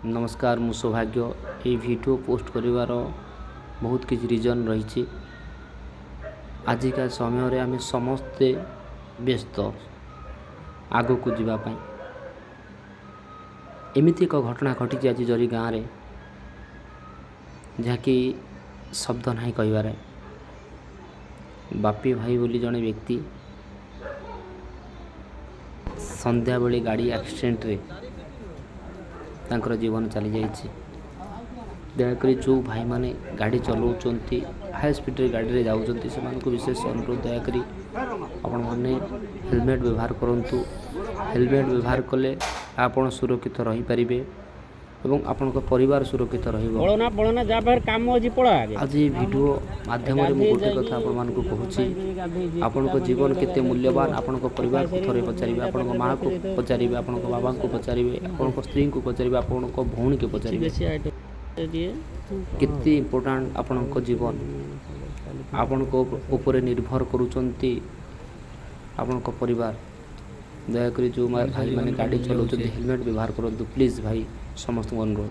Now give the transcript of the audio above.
नमस्कार मु सौभाग्य ये वीडियो पोस्ट करिवार बहुत किसी रीजन रही। आजिका समय रे आमे समस्ते व्यस्त आग को जीवाई। एमती एक घटना घटी आज जरी गाँव में जहाँकि शब्द ना कहबार। बापी भाई बोली जड़े व्यक्ति संध्या बेले गाड़ी एक्सीडेंट रे तांकर जीवन चली जाइए। दयाकोरी जो भाई माने गाड़ी चलाउछंती हाई स्पीड रे गाड़ी रे जाउछंती से विशेष अनुरोध दयाकोरी आपण माने हेलमेट व्यवहार करंतु। हेलमेट व्यवहार कले आपण सुरक्षित रही परिबे एवं आपण को परिवार सुरक्षित रहिबो। पळना पळना जा बाहर काम अछि पळा। आज वीडियो माध्यम रे मु गोटे कथा आपण मान को कहूची आपण को जीवन केते मूल्यवान। आपण को परिवार को थरे पचारिबे, आपण को मां को पचारिबे, आपण को बाबा को पचारिबे, आपण को स्त्री को पचारिबे, आपण को भौणी के पचारिबे। केते इम्पोर्टेंट आपण को जीवन आपण को ऊपर निर्भर करूचंती आपण को परिवार। दयाकोरी जो भाई माने गाड़ी चलाउछंती हेलमेट व्यवहार करंतु प्लीज भाई समस्त अनुरोध।